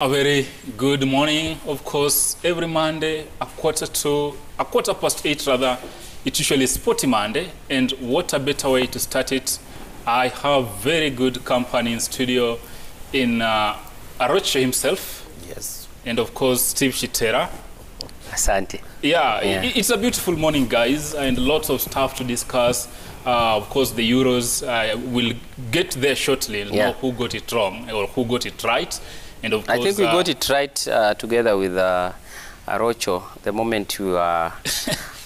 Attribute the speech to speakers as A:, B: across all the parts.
A: A very good morning. Of course, every Monday, a quarter past 8 rather, it's usually Sporty Monday. And what a better way to start it. I have very good company in studio in Arocho himself.
B: Yes.
A: And of course, Steve Shitera.
C: Asante.
A: Yeah, it's a beautiful morning, guys, and lots of stuff to discuss. Of course, the Euros will get there shortly and know who got it wrong or who got it right. And of course,
C: I think we got it right together with Arocho. The moment you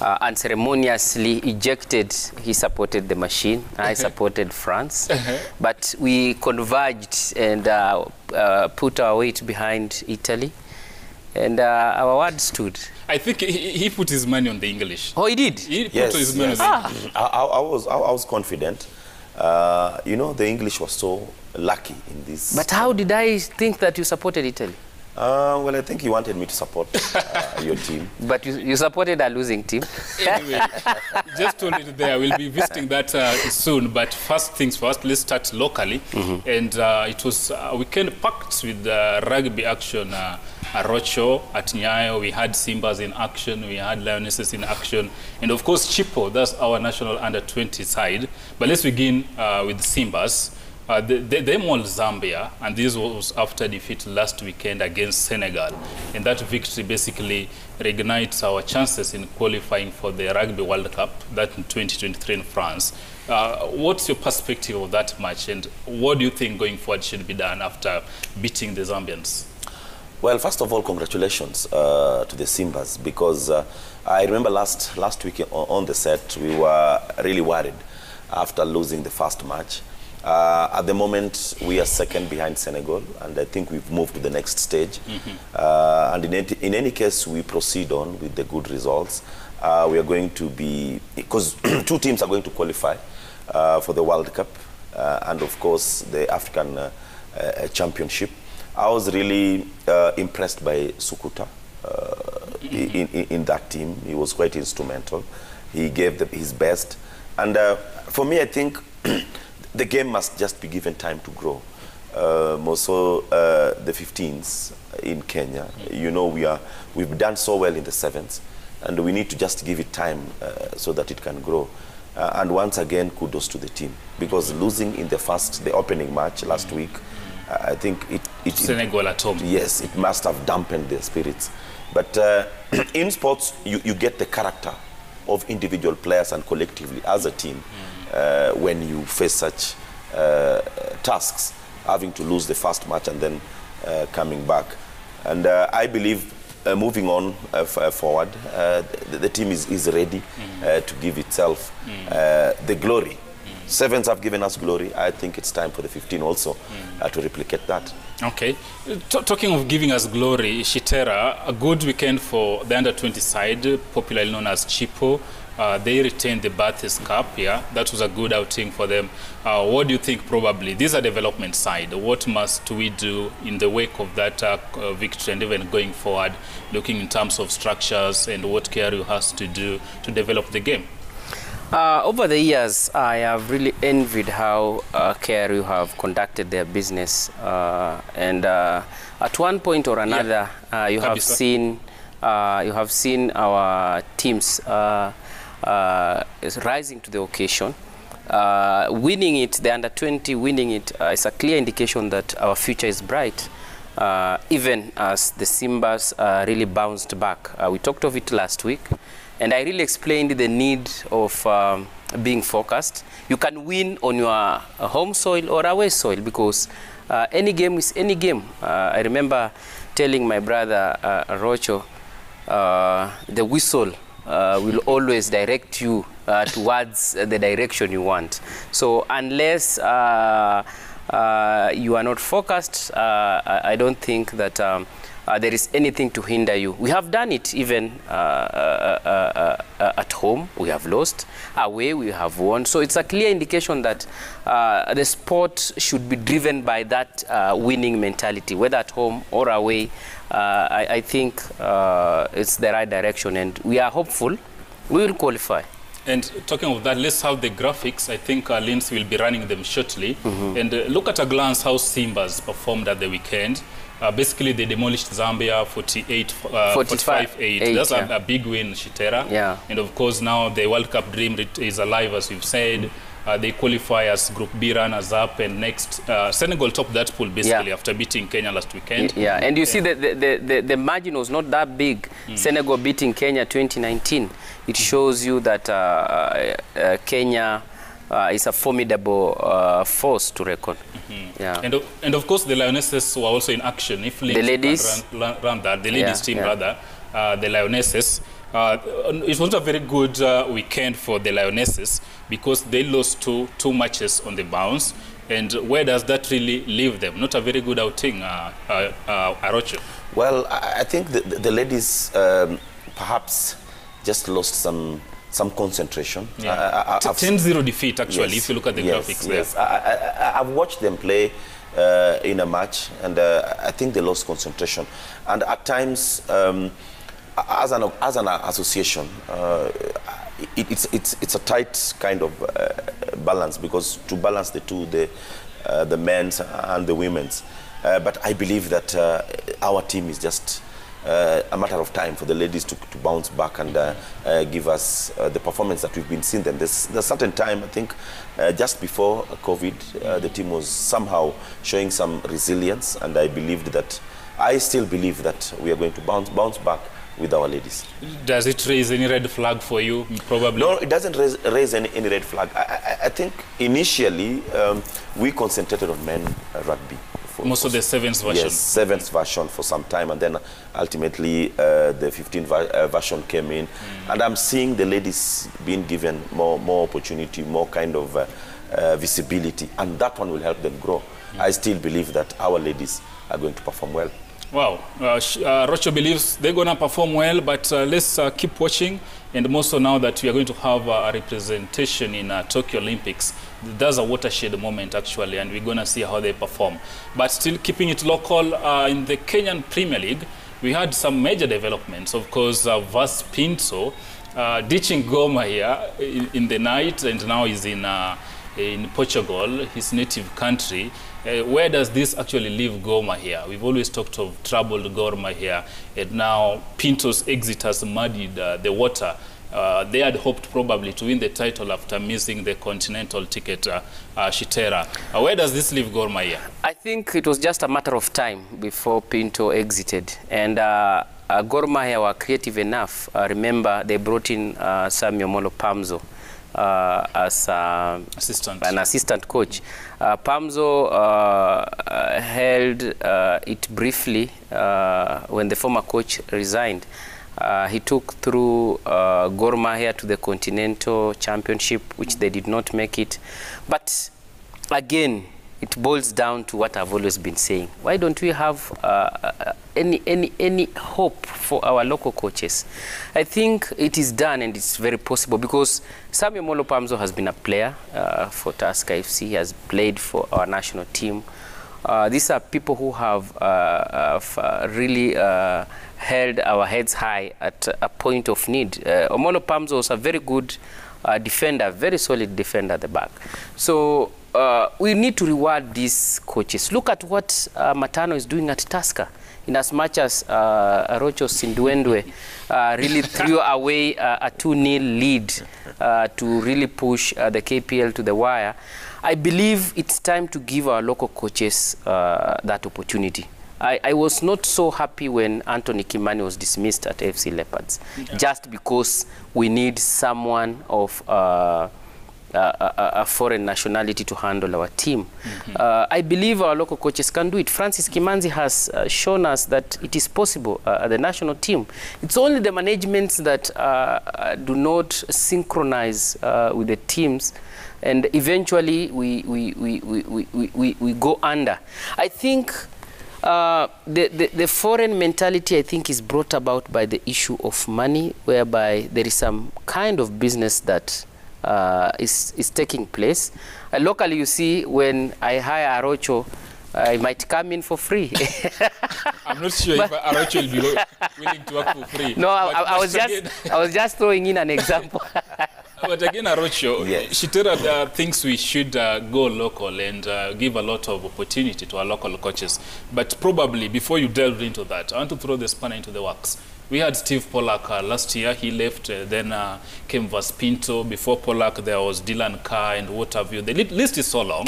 C: unceremoniously ejected, he supported the machine. I supported France. But we converged and put our weight behind Italy. And our word stood.
A: I think he put his money on the English.
C: Oh, he did?
A: He put his money on the English.
B: I was confident. You know, the English was so lucky in this.
C: But how did I think that you supported Italy?
B: Well, I think you wanted me to support your team.
C: But you supported a losing team.
A: Anyway, just told it there. We'll be visiting that soon. But first things first, let's start locally. And it was a weekend packed with rugby action. Arocho at Nyayo, we had Simbas in action, we had Lionesses in action, and of course Chipo, that's our national under-20 side. But let's begin with Simbas. They mauled Zambia, and this was after defeat last weekend against Senegal. And that victory basically reignites our chances in qualifying for the Rugby World Cup, that in 2023 in France. What's your perspective of that match, and what do you think going forward should be done after beating the Zambians?
B: Well, first of all, congratulations to the Simbas, because I remember last week on the set, we were really worried after losing the first match. At the moment, we are second behind Senegal, and I think we've moved to the next stage. And in any case, we proceed on with the good results. We are going to be, because two teams are going to qualify for the World Cup, and of course, the African Championship. I was really impressed by Sukuta in that team. He was quite instrumental. He gave his best. And for me, I think the game must just be given time to grow. More so the 15s in Kenya. You know, we've done so well in the 7s, and we need to just give it time so that it can grow. And once again, kudos to the team, because losing in the opening match last week, I think
A: Senegal at home.
B: Yes, it must have dampened their spirits. But in sports, you get the character of individual players and collectively as a team when you face such tasks, having to lose the first match and then coming back. And I believe moving on forward, the team is ready to give itself the glory. 7s have given us glory. I think it's time for the 15 also to replicate that. Okay.
A: Talking of giving us glory, Shitera, a good weekend for the under-20 side, popularly known as Chipo. They retained the Bathurst Cup, yeah. That was a good outing for them. What do you think probably? These are development side. What must we do in the wake of that victory and even going forward, looking in terms of structures and what KRU has to do to develop the game?
C: Over the years, I have really envied how KRU have conducted their business, and at one point or another, you have seen our teams rising to the occasion, winning it. The under-20 winning it is a clear indication that our future is bright. Even as the Simbas really bounced back, we talked of it last week. And I really explained the need of being focused. You can win on your home soil or away soil, because any game is any game. I remember telling my brother Rocho, the whistle will always direct you towards the direction you want. So unless you are not focused, I don't think that there is anything to hinder you. We have done it even at home. We have lost. Away, we have won. So it's a clear indication that the sport should be driven by that winning mentality, whether at home or away. I think it's the right direction, and we are hopeful we will qualify.
A: And talking of that, let's have the graphics. I think Lindsay will be running them shortly. And look at a glance how Simbas performed at the weekend. Basically, they demolished Zambia 45-8. That's a big win, Shitera.
C: Yeah.
A: And of course, now the World Cup dream is alive, as we've said. They qualify as Group B runners-up, and next Senegal topped that pool basically after beating Kenya last weekend.
C: Yeah, and you see the margin was not that big. Senegal beating Kenya 2019. It shows you that Kenya is a formidable force to reckon. Yeah.
A: And of course, the Lionesses were also in action. If
C: the ladies
A: run that, the ladies team rather, the Lionesses. It was a very good weekend for the Lionesses because they lost two matches on the bounce. And where does that really leave them? Not a very good outing, Arocho.
B: Well, I think the ladies perhaps just lost some concentration.
A: 10-0 defeat, actually, if you look at the graphics there.
B: Yes, I've watched them play in a match, and I think they lost concentration. And at times, as an association, it's a tight kind of balance, because to balance the two, the men's and the women's. But I believe that our team is just a matter of time for the ladies to bounce back and give us the performance that we've been seeing them. There's a certain time, I think, just before COVID, the team was somehow showing some resilience, and I still believe that we are going to bounce back with our ladies.
A: Does it raise any red flag for you, probably?
B: No, it doesn't raise any red flag. I think initially we concentrated on men rugby.
A: Most of the sevens version.
B: Yes, sevens version for some time, and then ultimately the 15 version came in. And I'm seeing the ladies being given more opportunity, more kind of visibility, and that one will help them grow. I still believe that our ladies are going to perform well.
A: Wow. Rocho believes they're going to perform well, but let's keep watching. And more so now that we are going to have a representation in Tokyo Olympics. That's a watershed moment, actually, and we're going to see how they perform. But still keeping it local, in the Kenyan Premier League, we had some major developments. Of course, Vas Pinto ditching Gor Mahia in the night, and now he's in Portugal, his native country. Where does this actually leave Gor Mahia? We've always talked of troubled Gor Mahia, and now Pinto's exit has muddied the water. They had hoped probably to win the title after missing the continental ticket, Shitera. Where does this leave Gor Mahia? I
C: think it was just a matter of time before Pinto exited. And Gor Mahia were creative enough. Remember, they brought in Samuel Molo Pamzo as an assistant coach. Pamzo held it briefly when the former coach resigned. He took through Gor Mahia to the Continental Championship, which they did not make it. But again, it boils down to what I've always been saying. Why don't we have any hope for our local coaches? I think it is done, and it's very possible, because Samuel Molo Pamzo has been a player for Tusker FC. He has played for our national team. These are people who have really held our heads high at a point of need. Omolo Pamzo was a very good defender, very solid defender at the back. So we need to reward these coaches. Look at what Matano is doing at Tusker. In as much as Arocho Sinduendwe really threw away a 2-0 lead to really push the KPL to the wire, I believe it's time to give our local coaches that opportunity. I was not so happy when Anthony Kimani was dismissed at FC Leopards, just because we need someone of a foreign nationality to handle our team. I believe our local coaches can do it. Francis Kimanzi has shown us that it is possible at the national team. It's only the managements that do not synchronize with the teams, and eventually we go under. I think the foreign mentality, I think, is brought about by the issue of money, whereby there is some kind of business that is taking place. Locally, you see, when I hire Arocho, I might come in for free.
A: I'm not sure if Arocho will be willing to work for free.
C: No, I was just throwing in an example.
A: But again, Arocho,
B: Yes.
A: Shitera thinks we should go local and give a lot of opportunity to our local coaches. But probably, before you delve into that, I want to throw the spanner into the works. We had Steve Pollack last year. He left. Then came Vas Pinto. Before Pollack, there was Dylan Carr and what have you. The list is so long.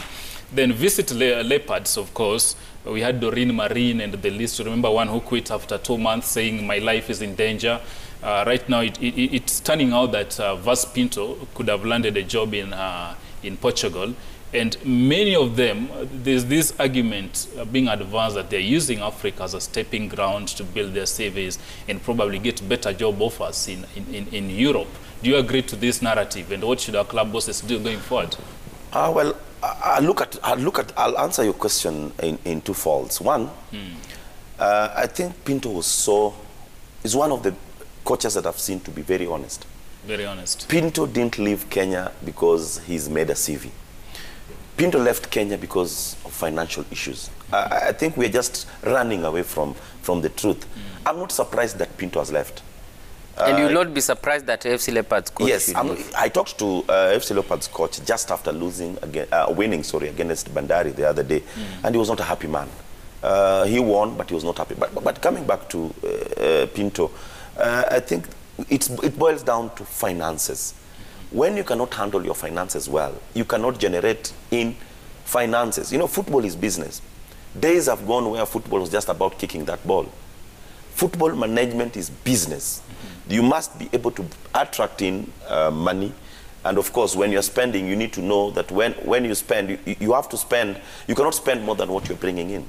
A: Then visit Leopards, of course. We had Doreen Marine and the list. Remember one who quit after 2 months saying, my life is in danger. Right now, it's turning out that Vas Pinto could have landed a job in Portugal. And many of them, there's this argument being advanced that they're using Africa as a stepping ground to build their CVs and probably get better job offers in Europe. Do you agree to this narrative? And what should our club bosses do going forward?
B: Well, I'll answer your question in two folds. One, I think Pinto is one of the coaches that I've seen to be very honest.
A: Very honest.
B: Pinto didn't leave Kenya because he's made a CV. Pinto left Kenya because of financial issues. I think we're just running away from the truth. I'm not surprised that Pinto has left.
C: And you will not be surprised that FC Leopards coach.
B: Yes, I talked to FC Leopards coach just after winning against Bandari the other day, and he was not a happy man. He won, but he was not happy. But coming back to Pinto, I think it boils down to finances. When you cannot handle your finances well, you cannot generate in finances. You know, football is business. Days have gone where football was just about kicking that ball. Football management is business. You must be able to attract in money. And of course, when you're spending, you need to know that when you spend, you have to spend, you cannot spend more than what you're bringing in.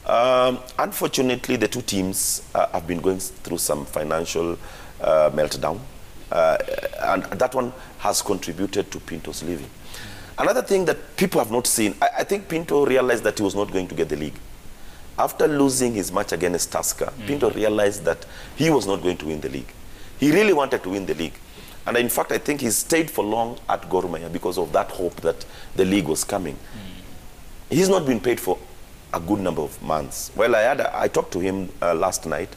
B: Unfortunately, the two teams have been going through some financial meltdown. And that one has contributed to Pinto's leaving. Another thing that people have not seen, I think Pinto realized that he was not going to get the league. After losing his match against Tusker, Pinto realized that he was not going to win the league. He really wanted to win the league. And in fact, I think he stayed for long at Gor Mahia because of that hope that the league was coming. He's not been paid for a good number of months. Well, I talked to him last night.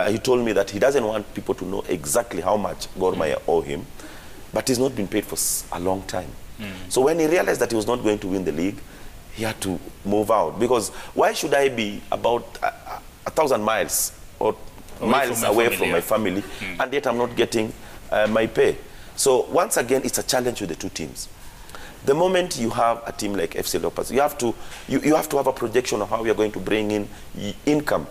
B: He told me that he doesn't want people to know exactly how much Gor Mahia owe him, but he's not been paid for a long time. So when he realized that he was not going to win the league, he had to move out. Because why should I be about 1,000 miles or miles away from my family, and yet I'm not getting my pay? So once again, it's a challenge with the two teams. The moment you have a team like FC Leopards, you have to have a projection of how you're going to bring in income.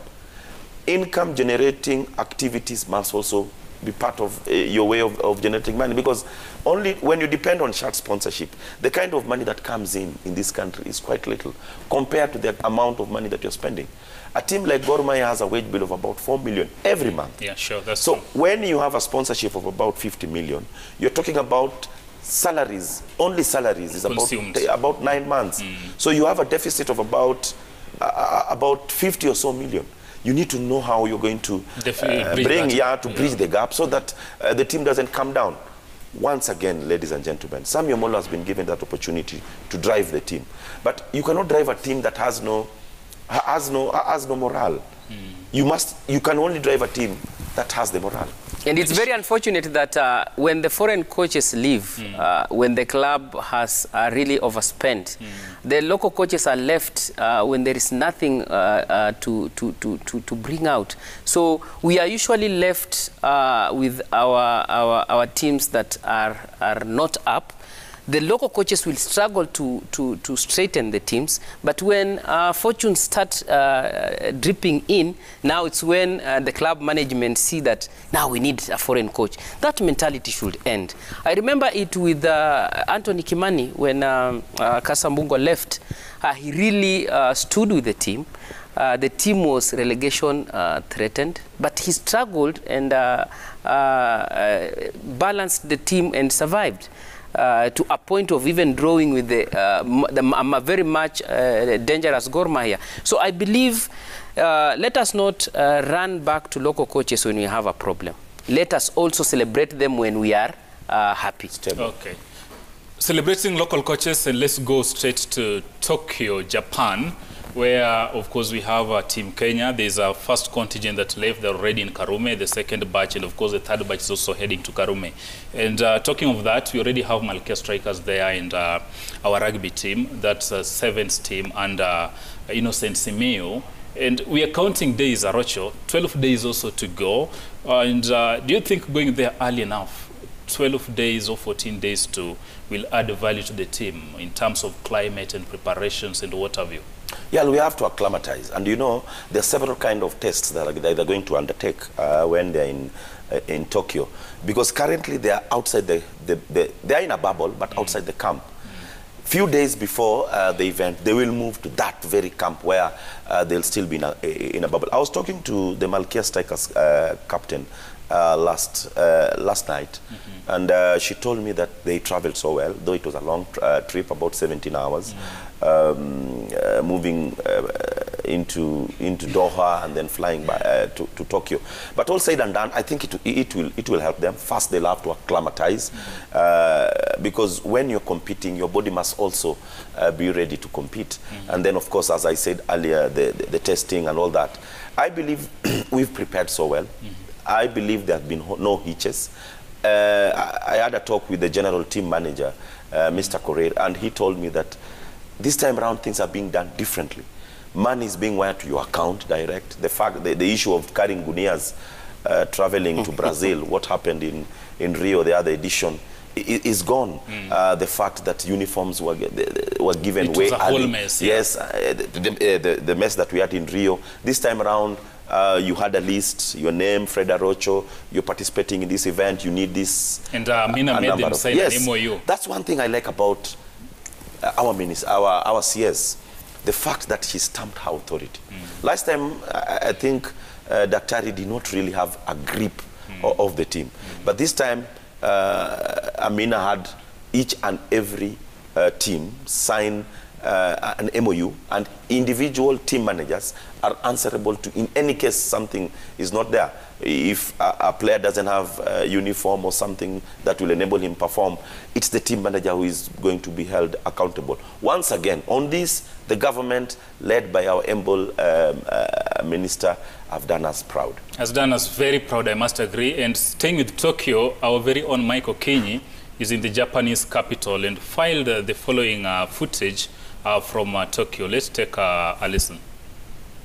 B: Income generating activities must also be part of your way of generating money, because only when you depend on shirt sponsorship, the kind of money that comes in this country is quite little compared to the amount of money that you're spending. A team like Gor Mahia has a wage bill of about 4 million every month.
A: Yeah, sure, that's
B: so
A: true.
B: When you have a sponsorship of about 50 million, you're talking about salaries, only salaries is about 9 months. So you have a deficit of about 50 or so million. You need to know how you're going to bridge the gap so that the team doesn't come down. Once again, ladies and gentlemen, Samuel Molo has been given that opportunity to drive the team. But you cannot drive a team that has no morale. You can only drive a team that has the morale.
C: And it's very unfortunate that when the foreign coaches leave, when the club has really overspent, the local coaches are left when there is nothing to bring out. So we are usually left with our teams that are not up. The local coaches will struggle to straighten the teams, but when fortunes start dripping in, now it's when the club management see that now we need a foreign coach. That mentality should end. I remember it with Anthony Kimani when Kasambungo left. He really stood with the team. The team was relegation threatened, but he struggled and balanced the team and survived. To a point of even drawing with the very much dangerous Gor Mahia. So I believe let us not run back to local coaches when we have a problem. Let us also celebrate them when we are happy.
A: Okay. Celebrating local coaches, and let's go straight to Tokyo, Japan, where, of course, we have Team Kenya. There's a first contingent that left. They're already in Karume, the second batch, and, of course, the third batch is also heading to Karume. And talking of that, we already have Malkia Strikers there and our rugby team. That's a sevens team under Innocent Simeo. And we are counting days, Arocho, 12 days also to go. And do you think going there early enough, 12 days or 14 days will add value to the team in terms of climate and preparations and what have you?
B: Yeah, we have to acclimatize. And you know, there are several kind of tests that they're going to undertake when they're in Tokyo. Because currently they are outside they are in a bubble, but outside the camp. Few days before the event, they will move to that very camp where they'll still be in a bubble. I was talking to the Malkia Strikers captain last night, and she told me that they traveled so well, though it was a long trip, about 17 hours, moving into Doha and then flying to Tokyo. But all said and done, I think it will help them. First, they'll have to acclimatize, because when you're competing, your body must also be ready to compete. And then, of course, as I said earlier, the testing and all that. I believe we've prepared so well. I believe there have been no hitches. I had a talk with the general team manager, Mr. Correa, and he told me that this time around things are being done differently. Money is being wired to your account direct. The issue of carrying gunias traveling to Brazil, what happened in Rio, the other edition, is gone. The fact that uniforms were given way early. It was a whole mess. Yeah. Yes, the mess that we had in Rio. This time around, you had a list, your name, Fred Arocho, you're participating in this event, you need this. And
A: Mina made them sign an MOU.
B: That's one thing I like about our minister, our CS, the fact that he stamped her authority. Last time, I think Daktari did not really have a grip of the team. But this time, Amina had each and every team sign an MOU, and individual team managers are answerable to, in any case something is not there. If a player doesn't have a uniform or something that will enable him perform, it's the team manager who is going to be held accountable. Once again, on this, the government, led by our able minister, have done us proud. Has done us very proud, I must agree. And staying with Tokyo, our very own Michael Kinyi is in the Japanese capital and filed the following footage from Tokyo. Let's take a listen.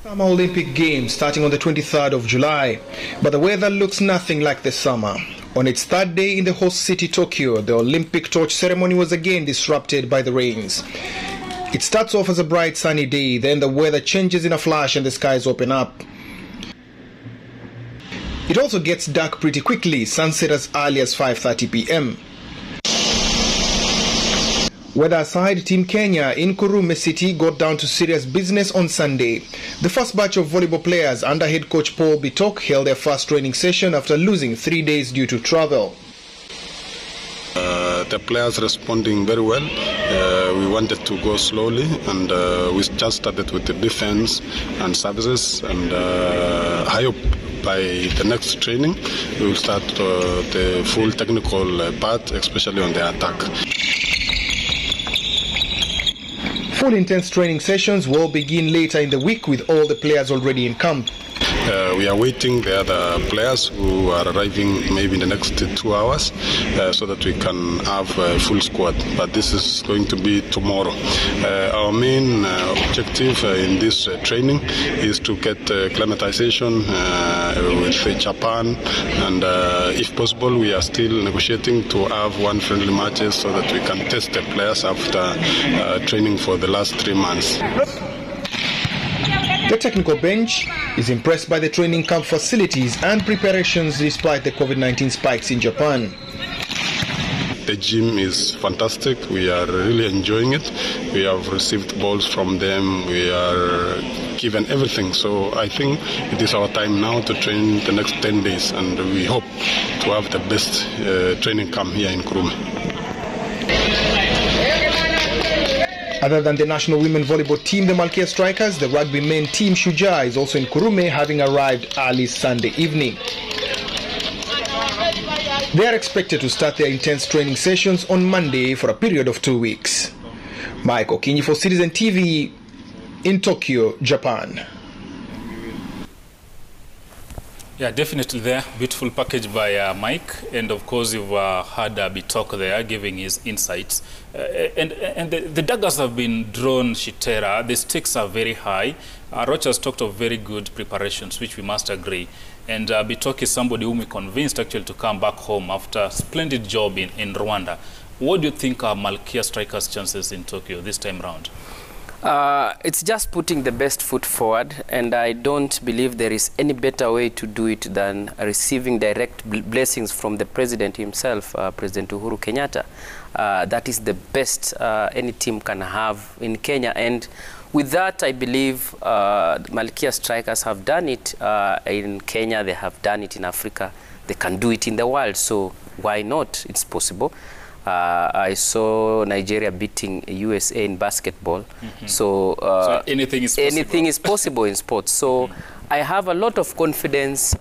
D: Summer Olympic Games starting on the 23rd of July, but the weather looks nothing like the summer. On its third day in the host city Tokyo, the Olympic torch ceremony was again disrupted by the rains. It starts off as a bright sunny day, then the weather changes in a flash and the skies open up. It also gets dark pretty quickly, sunset as early as 5:30 p.m. Weather aside, Team Kenya in Karume City got down to serious business on Sunday. The first batch of volleyball players under head coach Paul Bitok held their first training session after losing 3 days due to travel.
E: The players responding very well. We wanted to go slowly, and we just started with the defense and services, and I hope by the next training we will start the full technical part, especially on the attack.
D: Full intense training sessions will begin later in the week with all the players already in camp.
E: We are waiting the other players who are arriving maybe in the next 2 hours so that we can have a full squad. But this is going to be tomorrow. Our main objective in this training is to get acclimatization with Japan, and if possible we are still negotiating to have one friendly matches so that we can test the players after training for the last 3 months.
D: The technical bench is impressed by the training camp facilities and preparations despite the COVID-19 spikes in Japan.
E: The gym is fantastic. We are really enjoying it. We have received balls from them. We are given everything. So I think it is our time now to train the next 10 days, and we hope to have the best training camp here in Karume.
D: Other than the national women volleyball team, the Malkia Strikers, the rugby men team Shujaa is also in Karume, having arrived early Sunday evening. They are expected to start their intense training sessions on Monday for a period of 2 weeks. Michael Kinyi for Citizen TV, in Tokyo, Japan.
A: Yeah, definitely there. Beautiful package by Mike. And of course, you've had Bitok there giving his insights. And the daggers have been drawn, Shitera. The stakes are very high. Roch has talked of very good preparations, which we must agree. And Bitok is somebody whom we convinced actually to come back home after a splendid job in Rwanda. What do you think are Malkia Strikers' chances in Tokyo this time round?
C: It's just putting the best foot forward, and I don't believe there is any better way to do it than receiving direct blessings from the president himself, President Uhuru Kenyatta. That is the best any team can have in Kenya, and with that, I believe Malkia Strikers have done it in Kenya, they have done it in Africa, they can do it in the world, so why not? It's possible. I saw Nigeria beating USA in basketball. So
A: anything is possible.
C: Anything is possible in sports. So I have a lot of confidence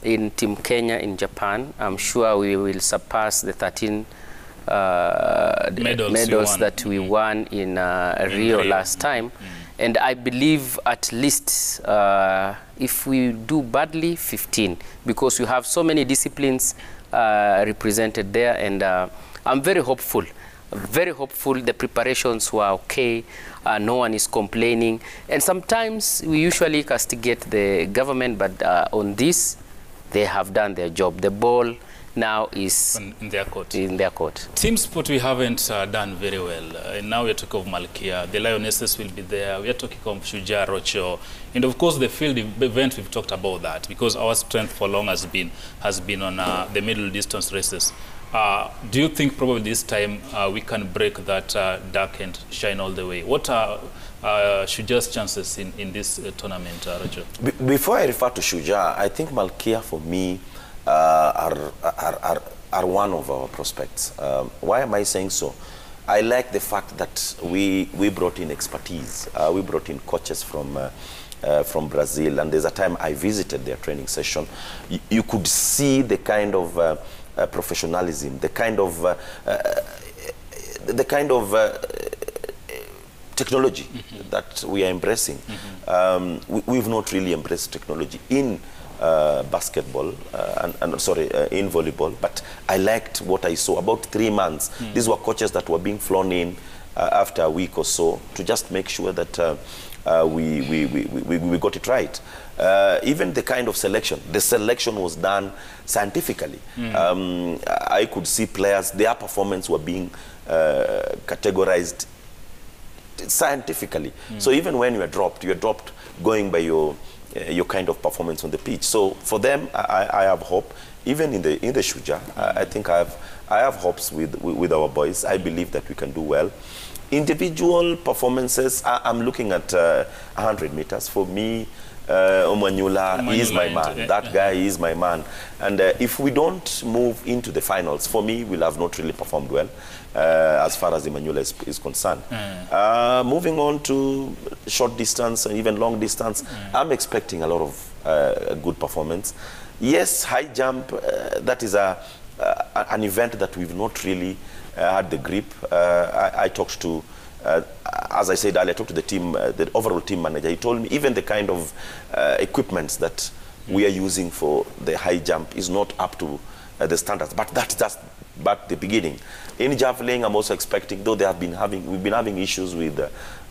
C: in Team Kenya in Japan. I'm sure we will surpass the 13 medals that we won in Rio last time. And I believe at least if we do badly, 15, because we have so many disciplines represented there, and I'm very hopeful. Very hopeful. The preparations were okay. No one is complaining. And sometimes we usually castigate the government, but on this, they have done their job. The ball now is
A: in their court.
C: In their court.
A: Team sport we haven't done very well. And now we're talking of Malkia. The Lionesses will be there. We are talking of Shujaa, Rocho. And of course the field event, we've talked about that because our strength for long has been on the middle distance races. Do you think probably this time we can break that dark and shine all the way? What are Shujaa's chances in this tournament, Rocho?
B: Before I refer to Shujaa, I think Malkia for me are one of our prospects. Why am I saying so? I like the fact that we brought in expertise. We brought in coaches from Brazil, and there's a time I visited their training session. You could see the kind of professionalism, the kind of technology that we are embracing. We've not really embraced technology in basketball in volleyball, but I liked what I saw. About 3 months, these were coaches that were being flown in after a week or so to just make sure that we got it right. Even the kind of selection, the selection was done scientifically. I could see players, their performance were being categorized scientifically. So even when you are dropped going by your kind of performance on the pitch. So for them, I have hope. Even in the Shujaa, I think I have hopes with our boys. I believe that we can do well. Individual performances, I'm looking at 100 meters. For me, Omanyula is my man. That guy is my man. And if we don't move into the finals, for me, we'll have not really performed well as far as Emmanuel is concerned. Moving on to short distance and even long distance, I'm expecting a lot of good performance. Yes, high jump, that is an event that we've not really had the grip. I talked to, as I said earlier, I talked to the team, the overall team manager. He told me even the kind of equipment that we are using for the high jump is not up to the standards. But that's just the beginning. In javelin, I'm also expecting, though we've been having issues with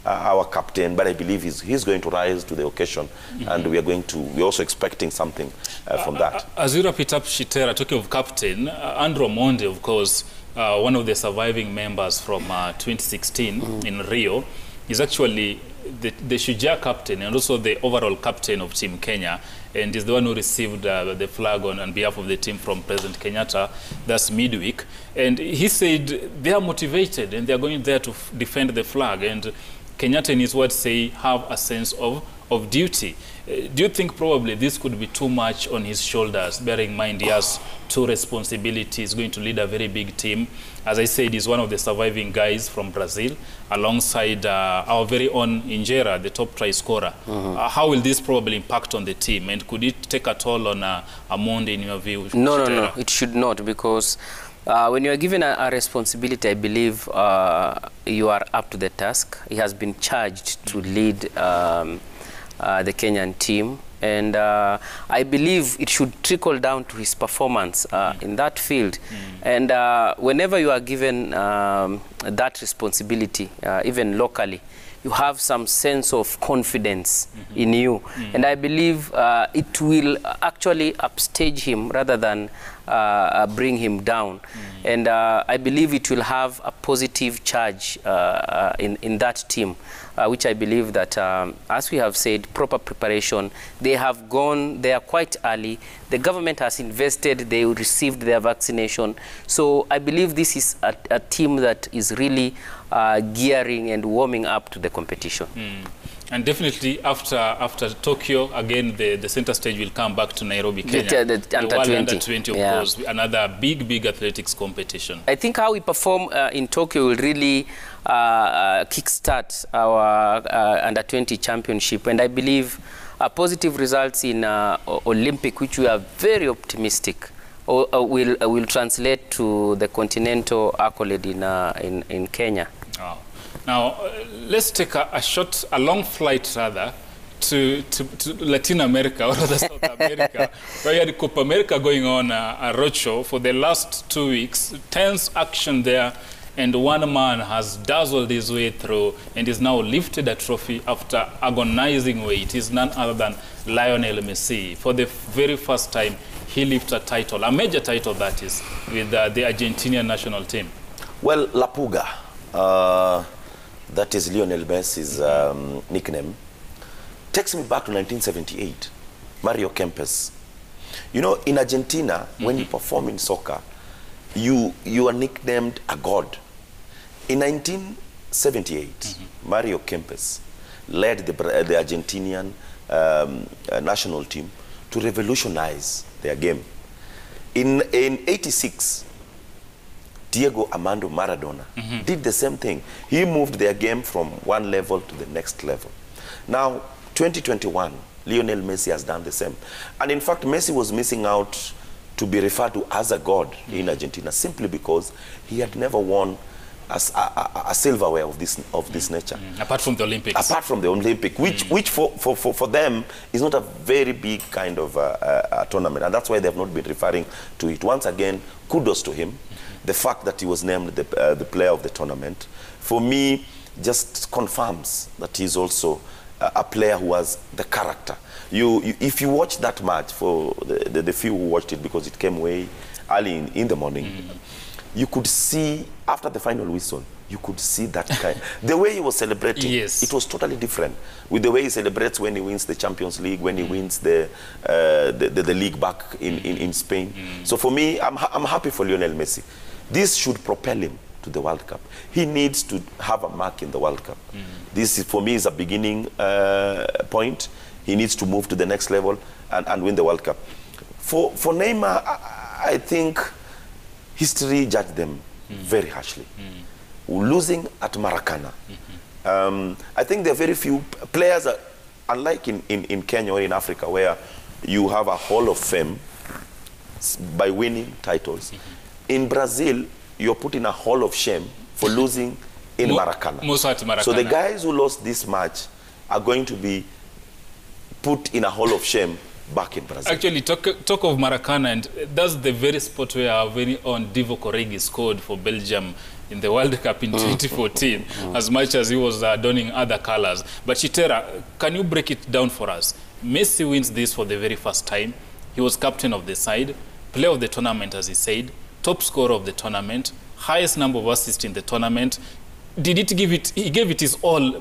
B: our captain, but I believe he's going to rise to the occasion, and we're also expecting something from that.
A: As you wrap it up, Shitera, talking of captain, Andrew Monde, of course, one of the surviving members from 2016 in Rio, is actually the Shujaa captain and also the overall captain of Team Kenya, and is the one who received the flag on behalf of the team from President Kenyatta. That's midweek. And he said they are motivated and they are going there to defend the flag. And Kenyatta, in his words, say have a sense of duty. Do you think probably this could be too much on his shoulders, bearing in mind he has 2 responsibilities, going to lead a very big team? As I said, he's one of the surviving guys from Brazil, alongside our very own Injera, the top try scorer. How will this probably impact on the team? And could it take a toll on Monde in your view?
C: No, it should not, because When you are given a responsibility, I believe you are up to the task. He has been charged to lead the Kenyan team. And I believe it should trickle down to his performance in that field. And whenever you are given that responsibility, even locally, you have some sense of confidence in you. And I believe it will actually upstage him rather than bring him down. And I believe it will have a positive charge in that team, which I believe that, as we have said, proper preparation. They have gone there quite early. The government has invested. They received their vaccination. So I believe this is a team that is really gearing and warming up to the competition.
A: And definitely after Tokyo, again, the center stage will come back to Nairobi, Kenya.
C: The
A: World Under 20, of course, another big athletics competition.
C: I think how we perform in Tokyo will really kickstart our Under 20 championship. And I believe positive results in Olympic, which we are very optimistic, will translate to the continental accolade in Kenya.
A: Oh. Now, let's take a long flight, rather, to Latin America, or rather South America, where you had Copa America going on, a roadshow for the last 2 weeks. Tense action there, and one man has dazzled his way through and is now lifted a trophy after agonizing way. It is none other than Lionel Messi. For the very first time, he lifted a title, a major title that is, with the Argentinian national team.
B: Well, La Puga. That is Lionel Messi's nickname, takes me back to 1978, Mario Kempes. You know, in Argentina, when you perform in soccer, you are nicknamed a god. In 1978, Mario Kempes led the Argentinian national team to revolutionize their game. In 86, Diego Armando Maradona did the same thing. He moved their game from one level to the next level. Now, 2021, Lionel Messi has done the same. And in fact, Messi was missing out to be referred to as a god in Argentina simply because he had never won a silverware of this nature.
A: Apart from the Olympics.
B: Apart from the Olympic, which for them is not a very big kind of tournament. And that's why they have not been referring to it. Once again, kudos to him. The fact that he was named the player of the tournament, for me, just confirms that he's also a player who has the character. If you watch that match, for the few who watched it, because it came way early in the morning, you could see, after the final whistle, you could see that kind. The way he was celebrating, it was totally different with the way he celebrates when he wins the Champions League, when he wins the league back in Spain. So for me, I'm happy for Lionel Messi. This should propel him to the World Cup. He needs to have a mark in the World Cup. This, for me, is a beginning point. He needs to move to the next level and win the World Cup. For Neymar, I think history judged them very harshly. Losing at Maracana. I think there are very few players, unlike in Kenya or in Africa, where you have a Hall of Fame by winning titles. In Brazil, you're put in a Hall of Shame for losing in Maracana. So the guys who lost this match are going to be put in a Hall of Shame back in Brazil.
A: Actually, talk of Maracana, and that's the very spot where our very own Divock Origi scored for Belgium in the World Cup in 2014, as much as he was donning other colors. But Chitera, can you break it down for us? Messi wins this for the very first time. He was captain of the side, player of the tournament, as he said, top scorer of the tournament, highest number of assists in the tournament. He gave it his all,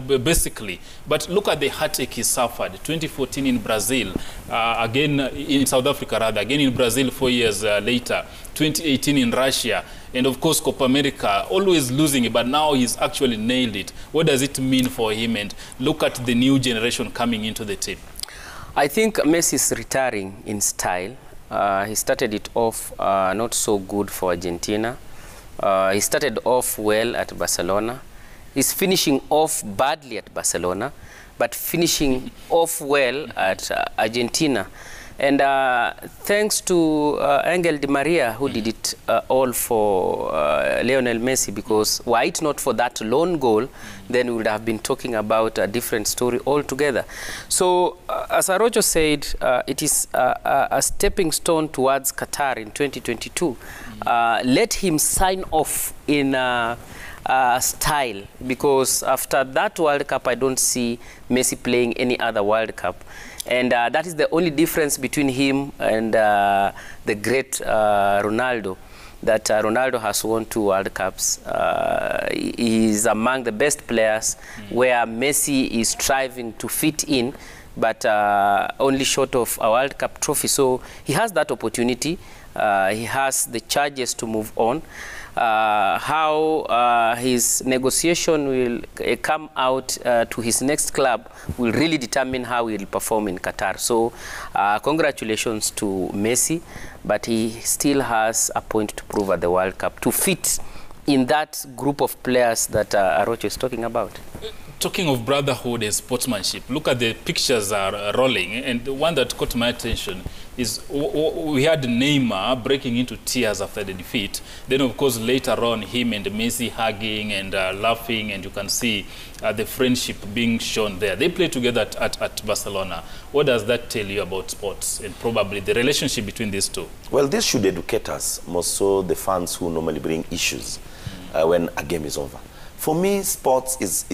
A: basically. But look at the heartache he suffered. 2014 in Brazil, again in South Africa, rather, again in Brazil 4 years later, 2018 in Russia, and of course Copa America, always losing it, but now he's actually nailed it. What does it mean for him? And look at the new generation coming into the team.
C: I think Messi is retiring in style. He started it off not so good for Argentina. He started off well at Barcelona. He's finishing off badly at Barcelona, but finishing off well at Argentina. And thanks to Angel Di Maria, who did it all for Lionel Messi, because were it not for that lone goal, then we would have been talking about a different story altogether. So, as Arocho said, it is a stepping stone towards Qatar in 2022. Let him sign off in style, because after that World Cup, I don't see Messi playing any other World Cup. And that is the only difference between him and the great Ronaldo, that Ronaldo has won 2 World Cups. He is among the best players, where Messi is striving to fit in, but only short of a World Cup trophy. So he has that opportunity. He has the charges to move on. How his negotiation will come out to his next club will really determine how he will perform in Qatar. So congratulations to Messi, but he still has a point to prove at the World Cup to fit in that group of players that Arocho is talking about.
A: Talking of brotherhood and sportsmanship, look at the pictures are rolling, and the one that caught my attention is we had Neymar breaking into tears after the defeat. Then, of course, later on, him and Messi hugging and laughing, and you can see the friendship being shown there. They play together at Barcelona. What does that tell you about sports and probably the relationship between these two?
B: Well, this should educate us, more so the fans who normally bring issues when a game is over. For me, sports is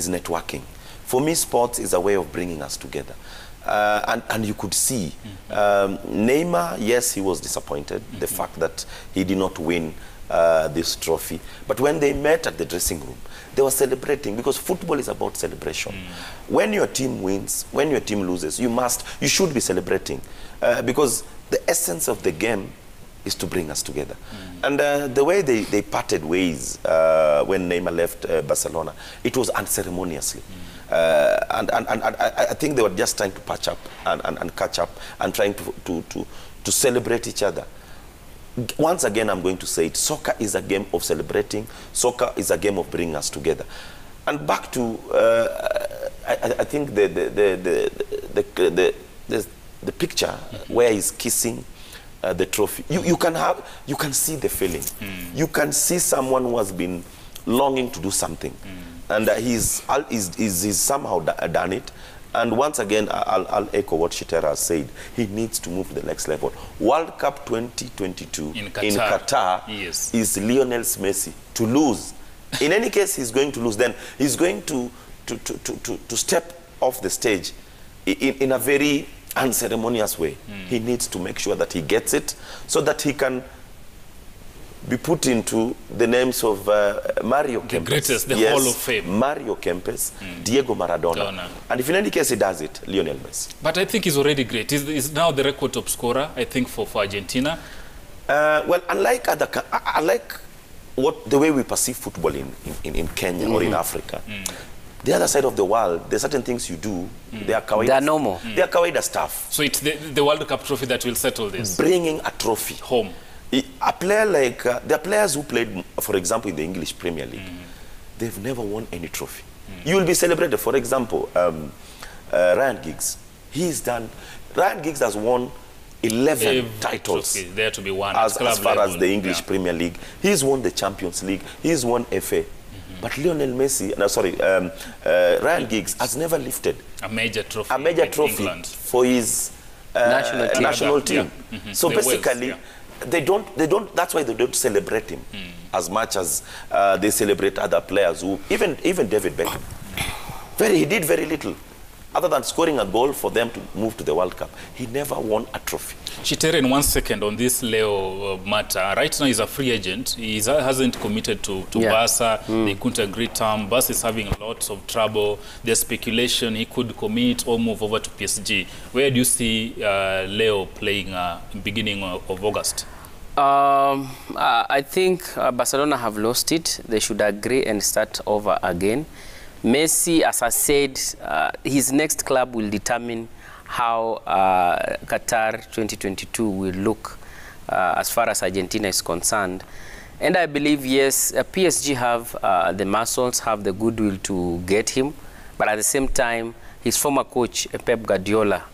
B: networking. For me, sports is a way of bringing us together. And you could see Neymar, yes, he was disappointed, the fact that he did not win this trophy. But when they met at the dressing room, they were celebrating, because football is about celebration. When your team wins, when your team loses, you should be celebrating, because the essence of the game is to bring us together. And the way they parted ways when Neymar left Barcelona, it was unceremoniously. And I think they were just trying to patch up and catch up and trying to celebrate each other. Once again, I'm going to say it, soccer is a game of celebrating. Soccer is a game of bringing us together. And back to, I think the picture where he's kissing the trophy. You can see the feeling. You can see someone who has been longing to do something, and he's somehow done it. And once again, I'll echo what Shitera has said. He needs to move to the next level. World Cup 2022 in Qatar
A: yes,
B: is Lionel Messi to lose. In any case, he's going to lose. Then he's going to step off the stage in a very unceremonious way. He needs to make sure that he gets it, so that he can be put into the names of Mario Kempes.
A: The greatest, the
B: yes,
A: Hall of Fame.
B: Mario Kempes, Diego Maradona. And if in any case he does it, Lionel Messi.
A: But I think he's already great. He's now the record top scorer, I think, for Argentina.
B: Well, unlike the way we perceive football in Kenya or in Africa, the other side of the world, there's certain things you do, they are kawaida.
C: They are normal.
B: They are kawaida stuff.
A: So it's the World Cup trophy that will settle this.
B: Bringing a trophy
A: home.
B: A player like, there are players who played, for example, in the English Premier League. They've never won any trophy. You will be celebrated. For example, Ryan Giggs. Ryan Giggs has won 11 titles.
A: There to be one
B: as far as the English Premier League. He's won the Champions League. He's won FA. But Lionel Messi, Ryan Giggs has never lifted
A: a major trophy,
B: England, for his national team. So
A: the
B: basically,
A: Wales,
B: they don't. That's why they don't celebrate him as much as they celebrate other players. Who even David Beckham, he did very little, other than scoring a goal for them to move to the World Cup. He never won a trophy.
A: Chitere, in 1 second on this Leo matter. Right now he's a free agent. He hasn't committed to Barca. They couldn't agree term. Barca is having lots of trouble. There's speculation he could commit or move over to PSG. Where do you see Leo playing beginning of August?
C: I think Barcelona have lost it. They should agree and start over again. Messi, as I said, his next club will determine how Qatar 2022 will look as far as Argentina is concerned. And I believe, yes, PSG have the muscles, have the goodwill to get him. But at the same time, his former coach, Pep Guardiola,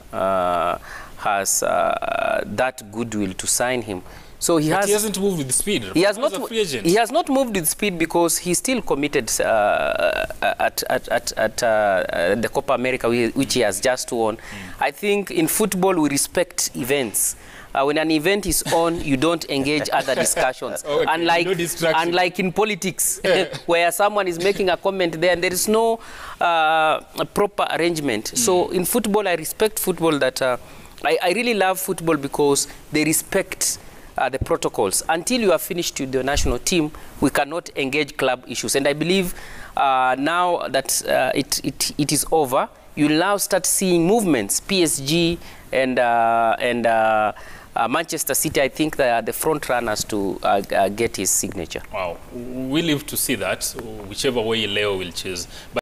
C: has that goodwill to sign him. So he
A: hasn't moved with speed.
C: He has not moved with speed because he's still committed at the Copa America, which he has just won. I think in football we respect events. When an event is on, you don't engage other discussions. Unlike in politics, where someone is making a comment there and there is no proper arrangement. So in football, I respect football. That I really love football because they respect the protocols. Until you are finished with the national team, we cannot engage club issues. And I believe now that it is over, you now start seeing movements. PSG and Manchester City, I think they are the front runners to get his signature.
A: Wow. We live to see that, whichever way Leo will choose. But